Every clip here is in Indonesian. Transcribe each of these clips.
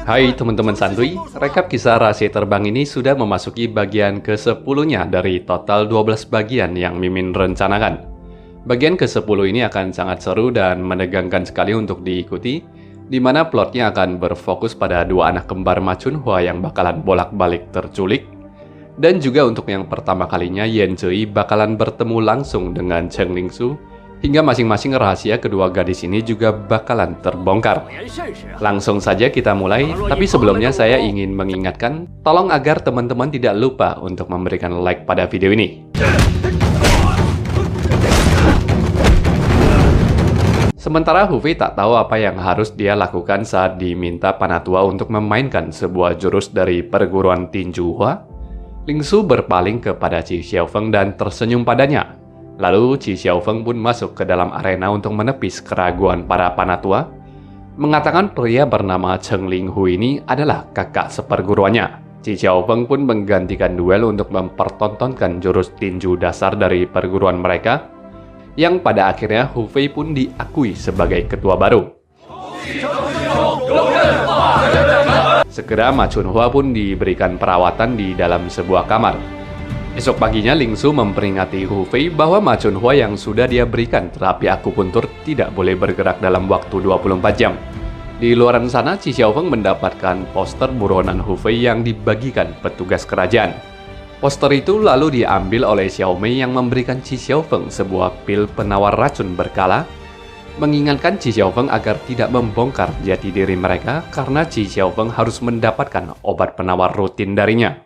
Hai teman-teman santuy, rekap kisah rahasia terbang ini sudah memasuki bagian ke-10-nya dari total 12 bagian yang Mimin rencanakan. Bagian ke-10 ini akan sangat seru dan menegangkan sekali untuk diikuti, di mana plotnya akan berfokus pada dua anak kembar Ma Chunhua yang bakalan bolak-balik terculik, dan juga untuk yang pertama kalinya Yan Zhi bakalan bertemu langsung dengan Cheng Lingsu, hingga masing-masing rahasia kedua gadis ini juga bakalan terbongkar. Langsung saja kita mulai, tapi sebelumnya saya ingin mengingatkan, tolong agar teman-teman tidak lupa untuk memberikan like pada video ini. Sementara Hu Fei tak tahu apa yang harus dia lakukan saat diminta Panatua untuk memainkan sebuah jurus dari perguruan tinju Hua, Lingsu berpaling kepada Qi Xiaofeng dan tersenyum padanya. Lalu Qi Xiaofeng pun masuk ke dalam arena untuk menepis keraguan para Panatua, mengatakan pria bernama Cheng Linghu ini adalah kakak seperguruannya. Qi Xiaofeng pun menggantikan duel untuk mempertontonkan jurus tinju dasar dari perguruan mereka, yang pada akhirnya Hu Fei pun diakui sebagai ketua baru. Segera Ma Chunhua pun diberikan perawatan di dalam sebuah kamar. Esok paginya Lingsu memperingati Hu Fei bahwa Ma Chunhua yang sudah dia berikan terapi akupuntur tidak boleh bergerak dalam waktu 24 jam. Di luar sana, Qi Xiaofeng mendapatkan poster buronan Hu Fei yang dibagikan petugas kerajaan. Poster itu lalu diambil oleh Xiao Mei yang memberikan Qi Xiaofeng sebuah pil penawar racun berkala, mengingatkan Qi Xiaofeng agar tidak membongkar jati diri mereka karena Qi Xiaofeng harus mendapatkan obat penawar rutin darinya.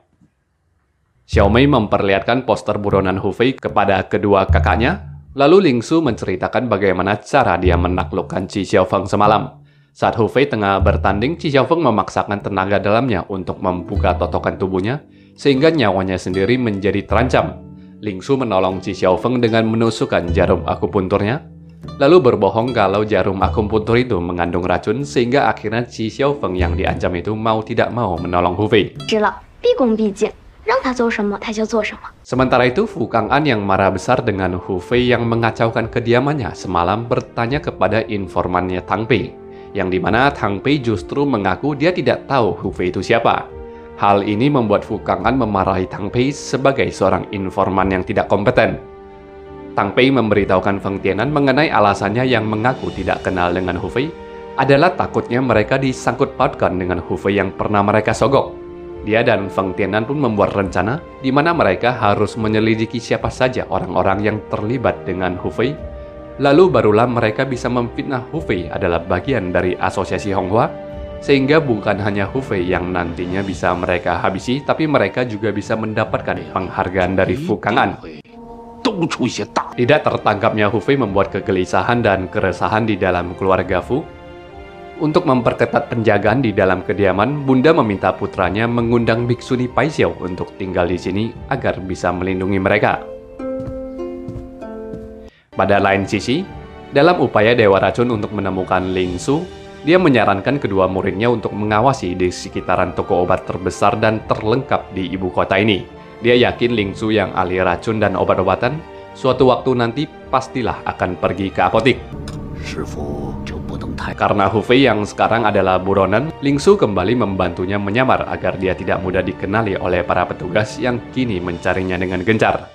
Xiao Mei memperlihatkan poster buronan Hu Fei kepada kedua kakaknya, lalu Lingsu menceritakan bagaimana cara dia menaklukkan Qi Xiaofeng semalam. Saat Hu Fei tengah bertanding, Qi Xiaofeng memaksakan tenaga dalamnya untuk membuka totokan tubuhnya, sehingga nyawanya sendiri menjadi terancam. Lingsu menolong Qi Xiaofeng dengan menusukkan jarum akupunturnya, lalu berbohong kalau jarum akupuntur itu mengandung racun, sehingga akhirnya Qi Xiaofeng yang diancam itu mau tidak mau menolong Hu Fei. Sementara itu, Fu Kang'an yang marah besar dengan Hu Fei yang mengacaukan kediamannya semalam bertanya kepada informannya Tang Pei, yang dimana Tang Pei justru mengaku dia tidak tahu Hu Fei itu siapa. Hal ini membuat Fu Kang'an memarahi Tang Pei sebagai seorang informan yang tidak kompeten. Tang Pei memberitahukan Feng Tianan mengenai alasannya yang mengaku tidak kenal dengan Hu Fei adalah takutnya mereka disangkut pautkan dengan Hu Fei yang pernah mereka sogok. Dia dan Feng Tianan pun membuat rencana di mana mereka harus menyelidiki siapa saja orang-orang yang terlibat dengan Hu Fei. Lalu barulah mereka bisa memfitnah Hu Fei adalah bagian dari asosiasi Honghua, sehingga bukan hanya Hu Fei yang nantinya bisa mereka habisi, tapi mereka juga bisa mendapatkan penghargaan dari Fu Kang'an. Tidak tertangkapnya Hu Fei membuat kegelisahan dan keresahan di dalam keluarga Fu. Untuk memperketat penjagaan di dalam kediaman, Bunda meminta putranya mengundang Biksuni Pai Xiao untuk tinggal di sini agar bisa melindungi mereka. Pada lain sisi, dalam upaya Dewa Racun untuk menemukan Lingsu, dia menyarankan kedua muridnya untuk mengawasi di sekitaran toko obat terbesar dan terlengkap di ibu kota ini. Dia yakin Lingsu yang ahli racun dan obat-obatan, suatu waktu nanti pastilah akan pergi ke apotik. Karena Hu Fei yang sekarang adalah buronan, Lingsu kembali membantunya menyamar agar dia tidak mudah dikenali oleh para petugas yang kini mencarinya dengan gencar.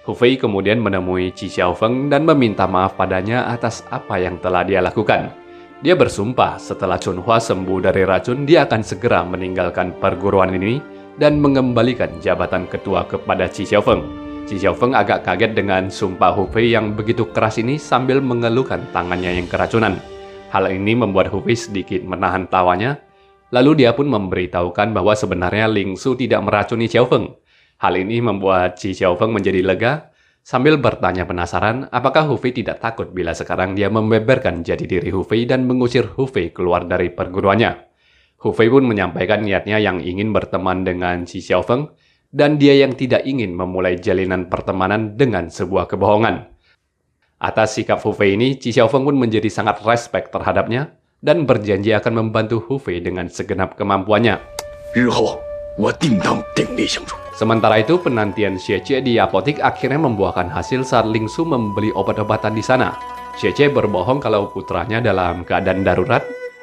Hu Fei kemudian menemui Qi Xiaofeng dan meminta maaf padanya atas apa yang telah dia lakukan. Dia bersumpah setelah Chunhua sembuh dari racun, dia akan segera meninggalkan perguruan ini dan mengembalikan jabatan ketua kepada Qi Xiaofeng. Qi Xiaofeng agak kaget dengan sumpah Hu Fei yang begitu keras ini sambil mengeluhkan tangannya yang keracunan. Hal ini membuat Hu Fei sedikit menahan tawanya, lalu dia pun memberitahukan bahwa sebenarnya Lingsu tidak meracuni Xiaofeng. Hal ini membuat Qi Xiaofeng menjadi lega, sambil bertanya penasaran apakah Hu Fei tidak takut bila sekarang dia membeberkan jati diri Hu Fei dan mengusir Hu Fei keluar dari perguruannya. Hu Fei pun menyampaikan niatnya yang ingin berteman dengan Qi Xiaofeng, dan dia yang tidak ingin memulai jalinan pertemanan dengan sebuah kebohongan. Atas sikap Hu Fei ini, Qi Xiaofeng pun menjadi sangat respek terhadapnya dan berjanji akan membantu Hu Fei dengan segenap kemampuannya. Sementara itu, penantian Xie Jie di apotik akhirnya membuahkan hasil saat Lingsu membeli obat-obatan di sana. Xie Jie berbohong kalau putranya dalam keadaan darurat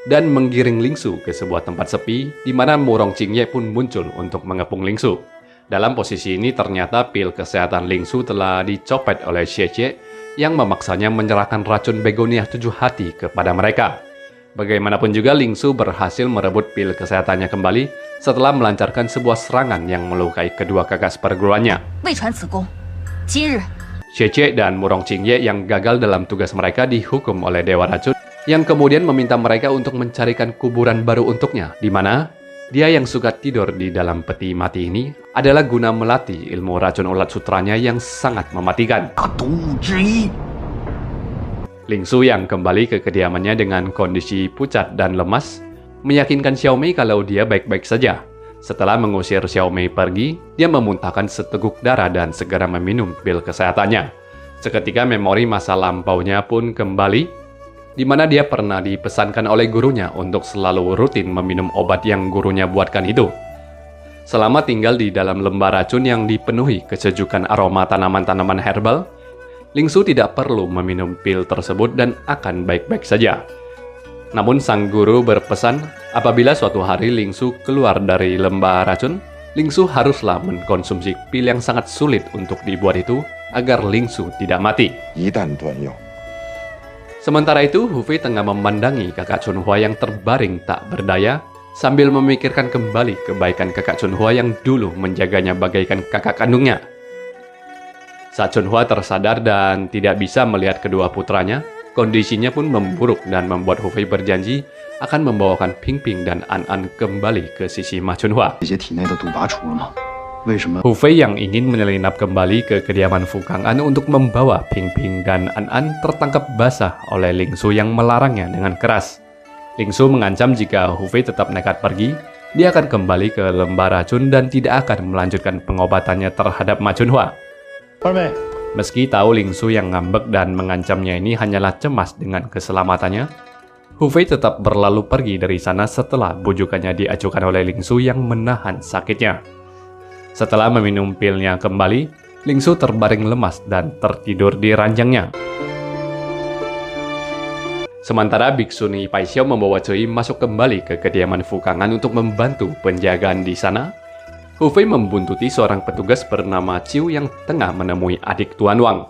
dan menggiring Lingsu ke sebuah tempat sepi di mana Murong Qingye pun muncul untuk mengepung Lingsu. Dalam posisi ini ternyata pil kesehatan Lingsu telah dicopet oleh Xie yang memaksanya menyerahkan racun begonia 7 hati kepada mereka. Bagaimanapun juga Lingsu berhasil merebut pil kesehatannya kembali setelah melancarkan sebuah serangan yang melukai kedua kakak seperguruannya. Xie dan Murong Qingye yang gagal dalam tugas mereka dihukum oleh Dewa Racun yang kemudian meminta mereka untuk mencarikan kuburan baru untuknya, di mana dia yang suka tidur di dalam peti mati ini adalah guna melatih ilmu racun ulat sutranya yang sangat mematikan. Lingsu yang kembali ke kediamannya dengan kondisi pucat dan lemas, meyakinkan Xiaomei kalau dia baik-baik saja. Setelah mengusir Xiaomei pergi, dia memuntahkan seteguk darah dan segera meminum pil kesehatannya. Seketika memori masa lampaunya pun kembali, di mana dia pernah dipesankan oleh gurunya untuk selalu rutin meminum obat yang gurunya buatkan itu. Selama tinggal di dalam lembah racun yang dipenuhi kesejukan aroma tanaman-tanaman herbal, Lingsu tidak perlu meminum pil tersebut dan akan baik-baik saja. Namun sang guru berpesan, apabila suatu hari Lingsu keluar dari lembah racun, Lingsu haruslah mengkonsumsi pil yang sangat sulit untuk dibuat itu agar Lingsu tidak mati. Sementara itu, Hu Fei tengah memandangi kakak Chunhua yang terbaring tak berdaya sambil memikirkan kembali kebaikan kakak Chunhua yang dulu menjaganya bagaikan kakak kandungnya. Saat Chunhua tersadar dan tidak bisa melihat kedua putranya, kondisinya pun memburuk dan membuat Hu Fei berjanji akan membawakan Ping Ping dan An An kembali ke sisi Ma Chunhua. Hu Fei yang ingin menyelinap kembali ke kediaman Fu Kang'an untuk membawa Ping Ping dan An An tertangkap basah oleh Lingsu yang melarangnya dengan keras. Lingsu mengancam jika Hu Fei tetap nekat pergi, dia akan kembali ke lembah racun dan tidak akan melanjutkan pengobatannya terhadap Ma Chunhua. Meski tahu Lingsu yang ngambek dan mengancamnya ini hanyalah cemas dengan keselamatannya, Hu Fei tetap berlalu pergi dari sana setelah bujukannya diajukan oleh Lingsu yang menahan sakitnya. Setelah meminum pilnya kembali, Lingsu terbaring lemas dan tertidur di ranjangnya. Sementara Biksuni Pai Xiao membawa Cui masuk kembali ke kediaman Fu Kang'an untuk membantu penjagaan di sana, Hu Fei membuntuti seorang petugas bernama Ciu yang tengah menemui adik Tuan Wang.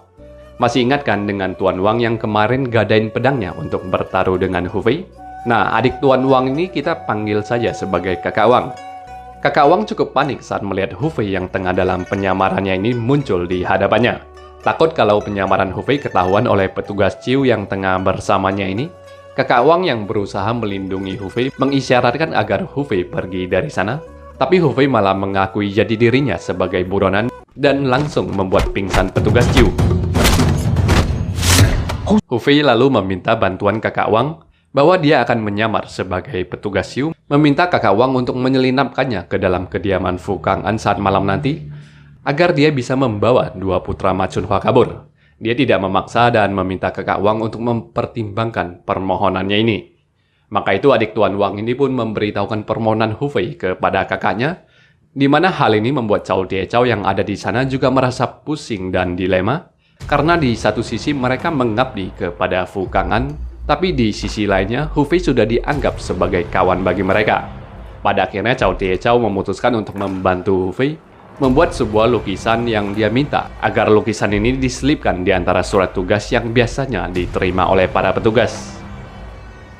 Masih ingat kan dengan Tuan Wang yang kemarin gadain pedangnya untuk bertaruh dengan Hu Fei? Nah, adik Tuan Wang ini kita panggil saja sebagai Kakak Wang. Kakak Wang cukup panik saat melihat Hu Fei yang tengah dalam penyamarannya ini muncul di hadapannya. Takut kalau penyamaran Hu Fei ketahuan oleh petugas Ciu yang tengah bersamanya ini, Kakak Wang yang berusaha melindungi Hu Fei mengisyaratkan agar Hu Fei pergi dari sana, tapi Hu Fei malah mengakui jati dirinya sebagai buronan dan langsung membuat pingsan petugas Ciu. Hu Fei lalu meminta bantuan Kakak Wang bahwa dia akan menyamar sebagai petugas Ciu, meminta Kakak Wang untuk menyelinapkannya ke dalam kediaman Fu Kang'an saat malam nanti, agar dia bisa membawa dua putra Ma Chunhua kabur. Dia tidak memaksa dan meminta Kakak Wang untuk mempertimbangkan permohonannya ini. Maka itu adik Tuan Wang ini pun memberitahukan permohonan Hu Fei kepada kakaknya, di mana hal ini membuat Cao Tie Cao yang ada di sana juga merasa pusing dan dilema, karena di satu sisi mereka mengabdi kepada Fu Kang'an, tapi di sisi lainnya, Hu Fei sudah dianggap sebagai kawan bagi mereka. Pada akhirnya, Cao Tie Cao memutuskan untuk membantu Hu Fei membuat sebuah lukisan yang dia minta agar lukisan ini diselipkan di antara surat tugas yang biasanya diterima oleh para petugas.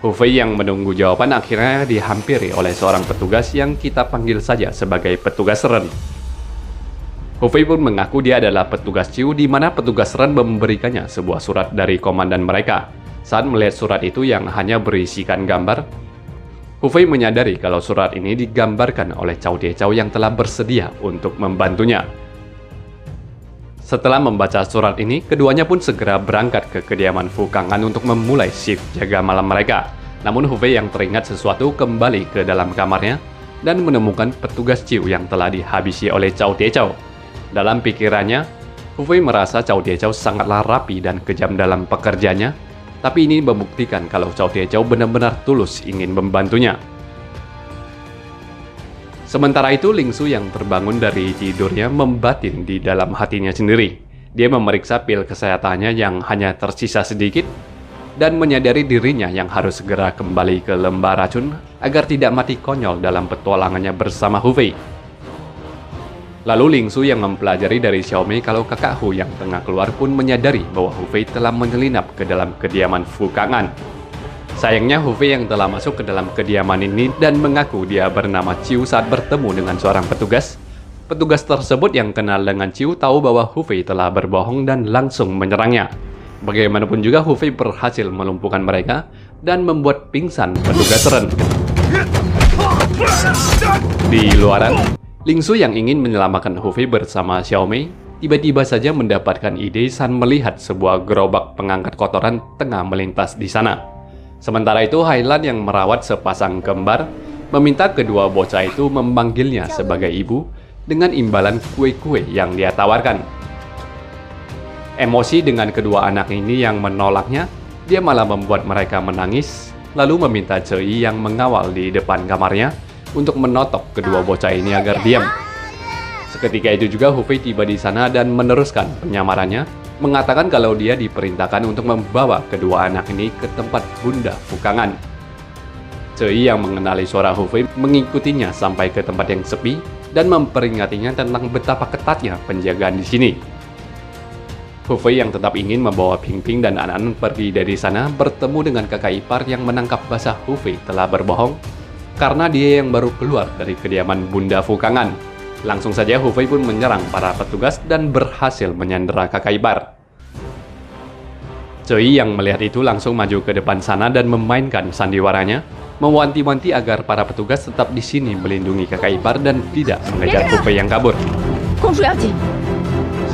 Hu Fei yang menunggu jawaban akhirnya dihampiri oleh seorang petugas yang kita panggil saja sebagai petugas Ren. Hu Fei pun mengaku dia adalah petugas Ciu, di mana petugas Ren memberikannya sebuah surat dari komandan mereka. Saat melihat surat itu yang hanya berisikan gambar, Hu Fei menyadari kalau surat ini digambarkan oleh Cao Tie Cao yang telah bersedia untuk membantunya. Setelah membaca surat ini, keduanya pun segera berangkat ke kediaman Fu Kang'an untuk memulai shift jaga malam mereka. Namun Hu Fei yang teringat sesuatu kembali ke dalam kamarnya dan menemukan petugas Ciu yang telah dihabisi oleh Cao Tie Cao. Dalam pikirannya, Hu Fei merasa Cao Tie Cao sangatlah rapi dan kejam dalam pekerjaannya, tapi ini membuktikan kalau Cao Tie Cao benar-benar tulus ingin membantunya. Sementara itu, Lingsu yang terbangun dari tidurnya membatin di dalam hatinya sendiri. Dia memeriksa pil kesehatannya yang hanya tersisa sedikit, dan menyadari dirinya yang harus segera kembali ke lembah racun agar tidak mati konyol dalam petualangannya bersama Hu Fei. Lalu Ling Su yang mempelajari dari Xiaomei kalau kakak Hu yang tengah keluar pun menyadari bahwa Hu Fei telah menyelinap ke dalam kediaman Fu Kang'an. Sayangnya Hu Fei yang telah masuk ke dalam kediaman ini dan mengaku dia bernama Ciu saat bertemu dengan seorang petugas. Petugas tersebut yang kenal dengan Ciu tahu bahwa Hu Fei telah berbohong dan langsung menyerangnya. Bagaimanapun juga Hu Fei berhasil melumpuhkan mereka dan membuat pingsan petugas Ren. Di luaran, Ling Su yang ingin menyelamatkan Hu Fei bersama Xiaomei tiba-tiba saja mendapatkan ide saat melihat sebuah gerobak pengangkat kotoran tengah melintas di sana. Sementara itu Hailan yang merawat sepasang kembar meminta kedua bocah itu memanggilnya sebagai ibu dengan imbalan kue-kue yang dia tawarkan. Emosi dengan kedua anak ini yang menolaknya, dia malah membuat mereka menangis, lalu meminta Cei yang mengawal di depan kamarnya untuk menotok kedua bocah ini agar diam. Seketika itu juga Hu Fei tiba di sana dan meneruskan penyamarannya, mengatakan kalau dia diperintahkan untuk membawa kedua anak ini ke tempat Bunda Fu Kang'an. Cei yang mengenali suara Hu Fei mengikutinya sampai ke tempat yang sepi dan memperingatinya tentang betapa ketatnya penjagaan di sini. Hu Fei yang tetap ingin membawa Ping Ping dan An pergi dari sana bertemu dengan kakak ipar yang menangkap basah Hu Fei telah berbohong karena dia yang baru keluar dari kediaman Bunda Fu Kang'an. Langsung saja Hu Fei pun menyerang para petugas dan berhasil menyandera kakak ipar. Cei yang melihat itu langsung maju ke depan sana dan memainkan sandiwaranya, mewanti-wanti agar para petugas tetap di sini melindungi kakak ipar dan tidak mengejar Hu Fei yang kabur.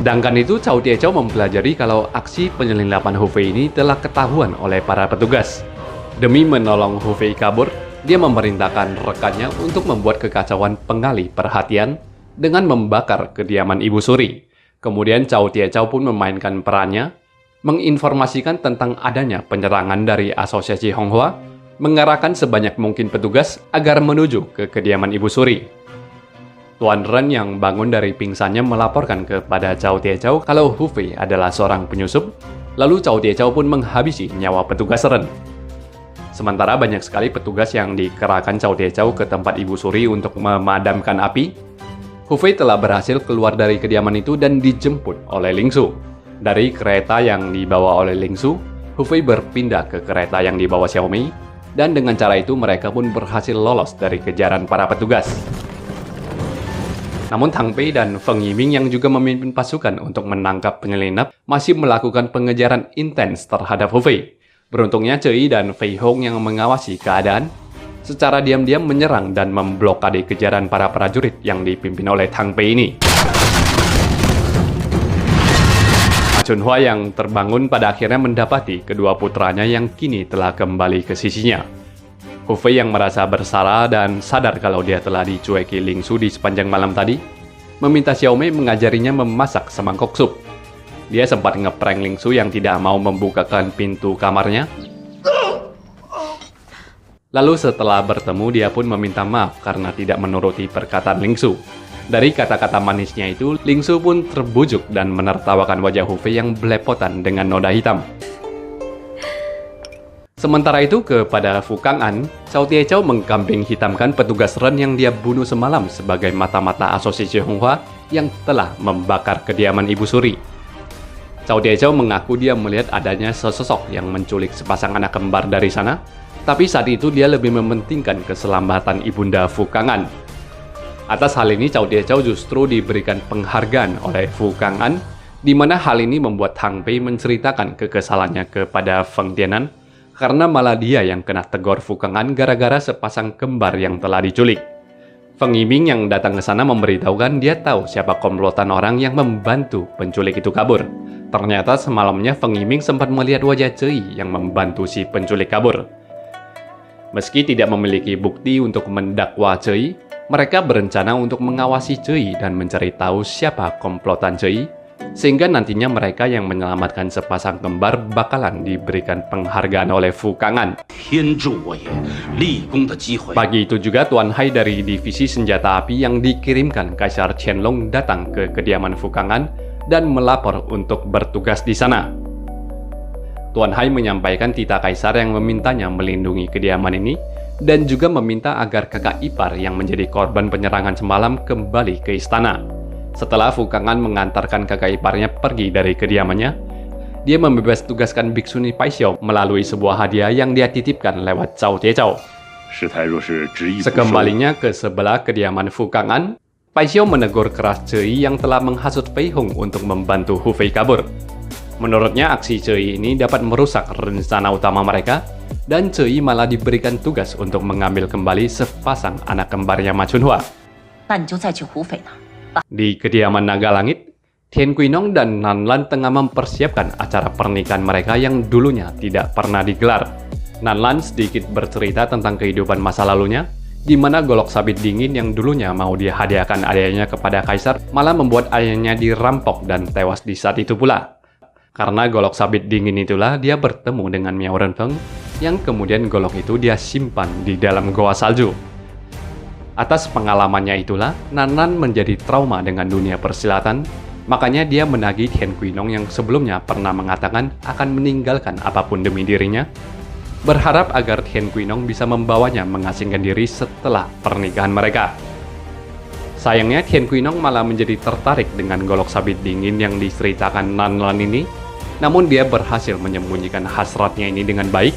Sedangkan itu, Cao Tiechao mempelajari kalau aksi penyelundupan Hu Fei ini telah ketahuan oleh para petugas. Demi menolong Hu Fei kabur, dia memerintahkan rekannya untuk membuat kekacauan pengalih perhatian dengan membakar kediaman Ibu Suri. Kemudian Cao Tiechao pun memainkan perannya, menginformasikan tentang adanya penyerangan dari Asosiasi Honghua, mengarahkan sebanyak mungkin petugas agar menuju ke kediaman Ibu Suri. Tuan Ren yang bangun dari pingsannya melaporkan kepada Cao Tiechao kalau Hu Fei adalah seorang penyusup, lalu Cao Tiechao pun menghabisi nyawa petugas Ren. Sementara banyak sekali petugas yang dikerahkan Cao Tiechao ke tempat Ibu Suri untuk memadamkan api, Hu Fei telah berhasil keluar dari kediaman itu dan dijemput oleh Ling Su. Dari kereta yang dibawa oleh Ling Su, Hu Fei berpindah ke kereta yang dibawa Xiaomei, dan dengan cara itu mereka pun berhasil lolos dari kejaran para petugas. Namun Tang Pei dan Feng Yiming yang juga memimpin pasukan untuk menangkap penyelinap masih melakukan pengejaran intens terhadap Hu Fei. Beruntungnya Cei dan Fei Hong yang mengawasi keadaan secara diam-diam menyerang dan memblokade kejaran para prajurit yang dipimpin oleh Tang Pei ini. Ma Chunhua yang terbangun pada akhirnya mendapati kedua putranya yang kini telah kembali ke sisinya. Hu Fei yang merasa bersalah dan sadar kalau dia telah dicueki Ling Su di sepanjang malam tadi, meminta Xiaomei mengajarinya memasak semangkok sup. Dia sempat ngeprank Ling Su yang tidak mau membukakan pintu kamarnya. Lalu setelah bertemu, dia pun meminta maaf karena tidak menuruti perkataan Ling Su. Dari kata-kata manisnya itu, Ling Su pun terbujuk dan menertawakan wajah Hu Fei yang belepotan dengan noda hitam. Sementara itu, kepada Fu Kang'an, Cao Tiechao mengkambing hitamkan petugas Ren yang dia bunuh semalam sebagai mata-mata Asosiasi Honghua yang telah membakar kediaman Ibu Suri. Cao Tiechao mengaku dia melihat adanya sesosok yang menculik sepasang anak kembar dari sana, tapi saat itu dia lebih mementingkan keselamatan Ibunda Fu Kang'an. Atas hal ini, Cao Tiechao justru diberikan penghargaan oleh Fu Kang'an, di mana hal ini membuat Tang Pei menceritakan kekesalannya kepada Feng Tianan, karena malah dia yang kena tegur Fu Kang'an gara-gara sepasang kembar yang telah diculik. Feng Yiming yang datang ke sana memberitahukan dia tahu siapa komplotan orang yang membantu penculik itu kabur. Ternyata semalamnya Feng Yiming sempat melihat wajah Cei yang membantu si penculik kabur. Meski tidak memiliki bukti untuk mendakwa Cei, mereka berencana untuk mengawasi Cei dan mencari tahu siapa komplotan Cei, sehingga nantinya mereka yang menyelamatkan sepasang kembar bakalan diberikan penghargaan oleh Fu Kang'an. Pagi itu juga Tuan Hai dari divisi senjata api yang dikirimkan Kaisar Qianlong datang ke kediaman Fu Kang'an dan melapor untuk bertugas di sana. Tuan Hai menyampaikan titah kaisar yang memintanya melindungi kediaman ini dan juga meminta agar kakak ipar yang menjadi korban penyerangan semalam kembali ke istana. Setelah Fu Kang'an mengantarkan kakak iparnya pergi dari kediamannya, dia membebas tugaskan Biksuni Pai Xiao melalui sebuah hadiah yang dia titipkan lewat Cao Jiezhao. Sekembalinya ke sebelah kediaman Fu Kang'an, Pai Xiao menegur keras Cui yang telah menghasut Fei Hong untuk membantu Hu Fei kabur. Menurutnya aksi Cui ini dapat merusak rencana utama mereka, dan Cui malah diberikan tugas untuk mengambil kembali sepasang anak kembarnya Ma Chunhua. Di kediaman Naga Langit, Tian Quinong dan Nan Lan tengah mempersiapkan acara pernikahan mereka yang dulunya tidak pernah digelar. Nan Lan sedikit bercerita tentang kehidupan masa lalunya, di mana golok sabit dingin yang dulunya mau dihadiahkan ayahnya kepada kaisar malah membuat ayahnya dirampok dan tewas di saat itu pula. Karena golok sabit dingin itulah dia bertemu dengan Miao Renfeng, yang kemudian golok itu dia simpan di dalam goa salju. Atas pengalamannya itulah, Nan menjadi trauma dengan dunia persilatan, makanya dia menagih Tian Quinong yang sebelumnya pernah mengatakan akan meninggalkan apapun demi dirinya, berharap agar Tian Quinong bisa membawanya mengasingkan diri setelah pernikahan mereka. Sayangnya Tian Quinong malah menjadi tertarik dengan golok sabit dingin yang diceritakan Nan Lan ini, namun dia berhasil menyembunyikan hasratnya ini dengan baik,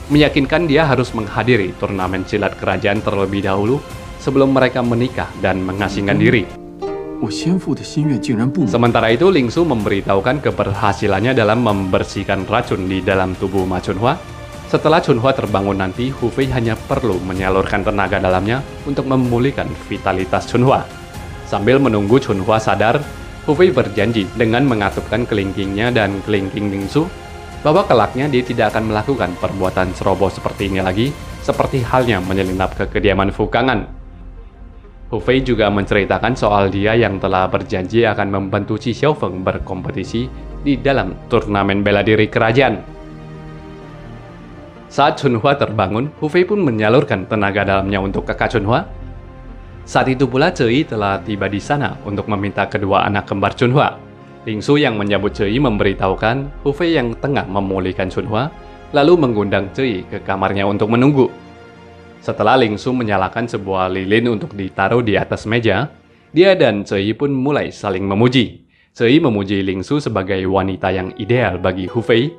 meyakinkan dia harus menghadiri turnamen silat kerajaan terlebih dahulu sebelum mereka menikah dan mengasingkan diri. Sementara itu, Ling Su memberitahukan keberhasilannya dalam membersihkan racun di dalam tubuh Ma Chunhua. Setelah Chunhua terbangun nanti, Hu Fei hanya perlu menyalurkan tenaga dalamnya untuk memulihkan vitalitas Chunhua. Sambil menunggu Chunhua sadar, Hu Fei berjanji dengan mengatupkan kelingkingnya dan kelingking Ling Su bahwa kelaknya dia tidak akan melakukan perbuatan ceroboh seperti ini lagi, seperti halnya menyelinap ke kediaman Fu Kang'an. Hu Fei juga menceritakan soal dia yang telah berjanji akan membantu Qi Xiaofeng berkompetisi di dalam turnamen bela diri kerajaan. Saat Chunhua terbangun, Hu Fei pun menyalurkan tenaga dalamnya untuk kakak Chunhua. Saat itu pula Cui telah tiba di sana untuk meminta kedua anak kembar Chunhua. Ling Su yang menyambut Cui memberitahukan Hu Fei yang tengah memulihkan Chunhua, lalu mengundang Cui ke kamarnya untuk menunggu. Setelah Ling Su menyalakan sebuah lilin untuk ditaruh di atas meja, dia dan Cui pun mulai saling memuji. Cui memuji Ling Su sebagai wanita yang ideal bagi Hu Fei.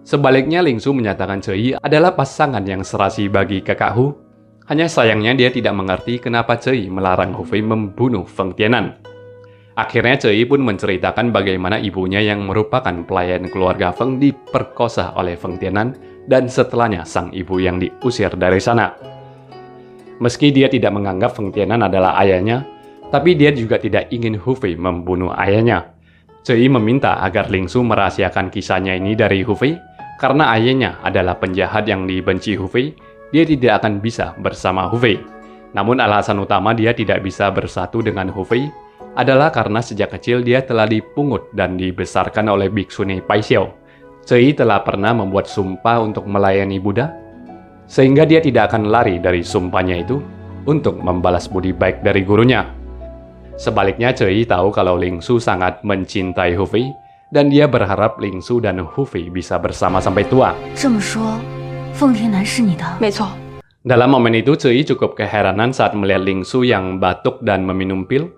Sebaliknya, Ling Su menyatakan Cui adalah pasangan yang serasi bagi kakak Hu. Hanya sayangnya dia tidak mengerti kenapa Cui melarang Hu Fei membunuh Feng Tianan. Akhirnya Cui pun menceritakan bagaimana ibunya yang merupakan pelayan keluarga Feng diperkosa oleh Feng Tianan dan setelahnya sang ibu yang diusir dari sana. Meski dia tidak menganggap Feng Tianan adalah ayahnya, tapi dia juga tidak ingin Hu Fei membunuh ayahnya. Cui meminta agar Ling Su merahasiakan kisahnya ini dari Hu Fei, karena ayahnya adalah penjahat yang dibenci Hu Fei. Dia tidak akan bisa bersama Hu Fei. Namun alasan utama dia tidak bisa bersatu dengan Hu Fei adalah karena sejak kecil dia telah dipungut dan dibesarkan oleh Biksuni Pai Xiao. Cui telah pernah membuat sumpah untuk melayani Buddha, sehingga dia tidak akan lari dari sumpahnya itu untuk membalas budi baik dari gurunya. Sebaliknya, Cui tahu kalau Ling Su sangat mencintai Hu Fei, dan dia berharap Ling Su dan Hu Fei bisa bersama sampai tua. Dalam momen itu, Cui cukup keheranan saat melihat Ling Su yang batuk dan meminum pil.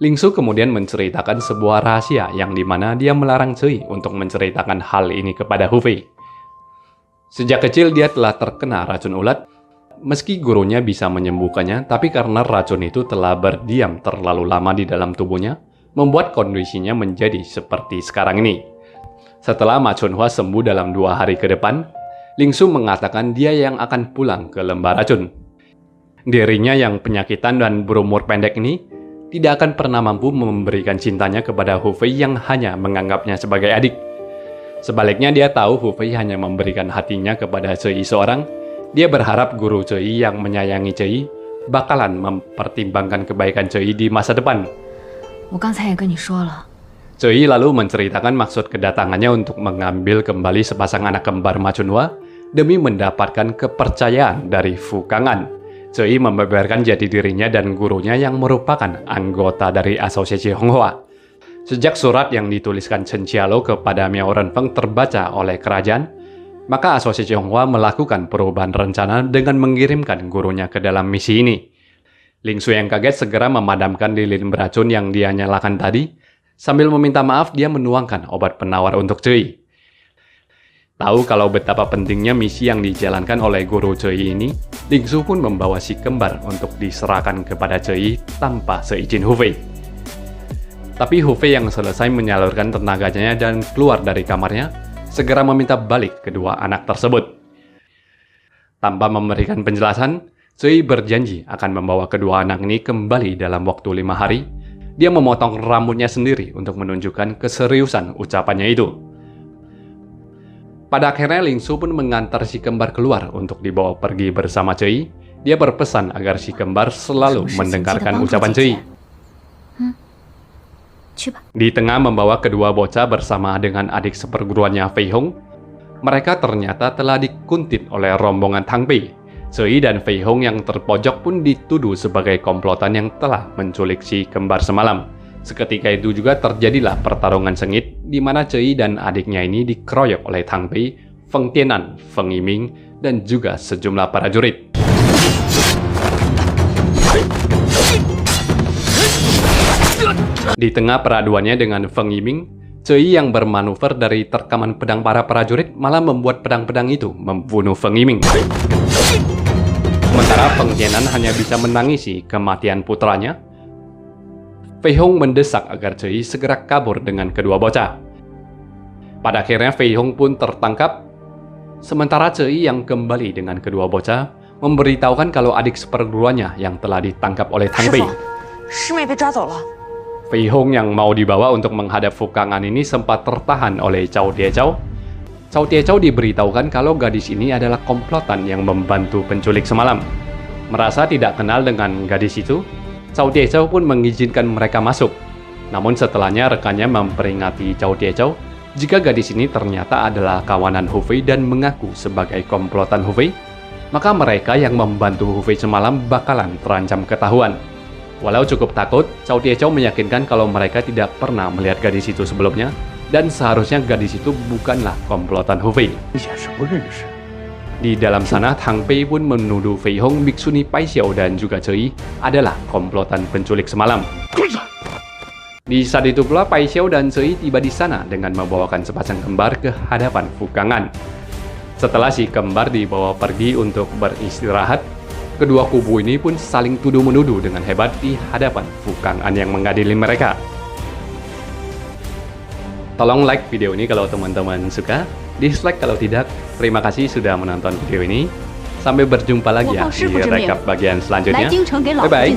Ling Su kemudian menceritakan sebuah rahasia yang dimana dia melarang Cui untuk menceritakan hal ini kepada Hu Fei. Sejak kecil dia telah terkena racun ulat. Meski gurunya bisa menyembuhkannya, tapi karena racun itu telah berdiam terlalu lama di dalam tubuhnya, membuat kondisinya menjadi seperti sekarang ini. Setelah Ma Chunhua sembuh dalam 2 hari ke depan, Ling Su mengatakan dia yang akan pulang ke lembah racun. Dirinya yang penyakitan dan berumur pendek ini tidak akan pernah mampu memberikan cintanya kepada Hu Fei yang hanya menganggapnya sebagai adik. Sebaliknya dia tahu Hu Fei hanya memberikan hatinya kepada Cui seorang. Dia berharap guru Cui yang menyayangi Cui bakalan mempertimbangkan kebaikan Cui di masa depan. Cui lalu menceritakan maksud kedatangannya untuk mengambil kembali sepasang anak kembar Ma Chunhua demi mendapatkan kepercayaan dari Fu Kang'an. Cui membeberkan jati dirinya dan gurunya yang merupakan anggota dari asosiasi Honghua. Sejak surat yang dituliskan Chen Qialo kepada Miao Renfeng terbaca oleh kerajaan, maka Asosiasi Honghua melakukan perubahan rencana dengan mengirimkan gurunya ke dalam misi ini. Ling Su yang kaget segera memadamkan lilin beracun yang dia nyalakan tadi. Sambil meminta maaf, dia menuangkan obat penawar untuk Cui. Tahu kalau betapa pentingnya misi yang dijalankan oleh guru Cui ini, Ling Su pun membawa si kembar untuk diserahkan kepada Cui tanpa seizin Hu Fei. Tapi Hu Fei yang selesai menyalurkan tenaganya dan keluar dari kamarnya, segera meminta balik kedua anak tersebut. Tanpa memberikan penjelasan, Cui berjanji akan membawa kedua anak ini kembali dalam waktu 5 hari. Dia memotong rambutnya sendiri untuk menunjukkan keseriusan ucapannya itu. Pada akhirnya Ling Su pun mengantar si kembar keluar untuk dibawa pergi bersama Cui. Dia berpesan agar si kembar selalu mendengarkan ucapan Cui. Di tengah membawa kedua bocah bersama dengan adik seperguruannya Fei Hong, mereka ternyata telah dikuntit oleh rombongan Tang Pei. Cui dan Fei Hong yang terpojok pun dituduh sebagai komplotan yang telah menculik si kembar semalam. Seketika itu juga terjadilah pertarungan sengit di mana Cui dan adiknya ini dikeroyok oleh Tang Pei, Feng Tianan, Feng Yiming, dan juga sejumlah prajurit. Di tengah peraduannya dengan Feng Yiming, Cui yang bermanuver dari terkaman pedang para prajurit malah membuat pedang-pedang itu membunuh Feng Yiming. Sementara Feng Tianan hanya bisa menangisi kematian putranya. Fei Hong mendesak agar Cui segera kabur dengan kedua bocah. Pada akhirnya Fei Hong pun tertangkap. Sementara Cui yang kembali dengan kedua bocah memberitahukan kalau adik seperguruannya yang telah ditangkap oleh Tang Pei. Fei Hong yang mau dibawa untuk menghadap Fukangan ini sempat tertahan oleh Cao Tiechao. Cao Tiechao diberitahukan kalau gadis ini adalah komplotan yang membantu penculik semalam. Merasa tidak kenal dengan gadis itu, Cao Tiechao pun mengizinkan mereka masuk. Namun setelahnya rekannya memperingati Cao Tiechao jika gadis ini ternyata adalah kawanan Hu Fei dan mengaku sebagai komplotan Hu Fei, maka mereka yang membantu Hu Fei semalam bakalan terancam ketahuan. Walau cukup takut, Cao Tiechao meyakinkan kalau mereka tidak pernah melihat gadis itu sebelumnya dan seharusnya gadis itu bukanlah komplotan Hu Fei. Di dalam sana, Tang Pei pun menuduh Fei Hong, Biksuni Pai Xiao, dan juga Cui adalah komplotan penculik semalam. Di saat itu pula, Pai Xiao dan Cui tiba di sana dengan membawakan sepasang kembar ke hadapan Fukangan. Setelah si kembar dibawa pergi untuk beristirahat, kedua kubu ini pun saling tuduh-menuduh dengan hebat di hadapan Fukangan yang mengadili mereka. Tolong like video ini kalau teman-teman suka, dislike kalau tidak. Terima kasih sudah menonton video ini. Sampai berjumpa lagi ya di rekap bagian selanjutnya. Bye bye.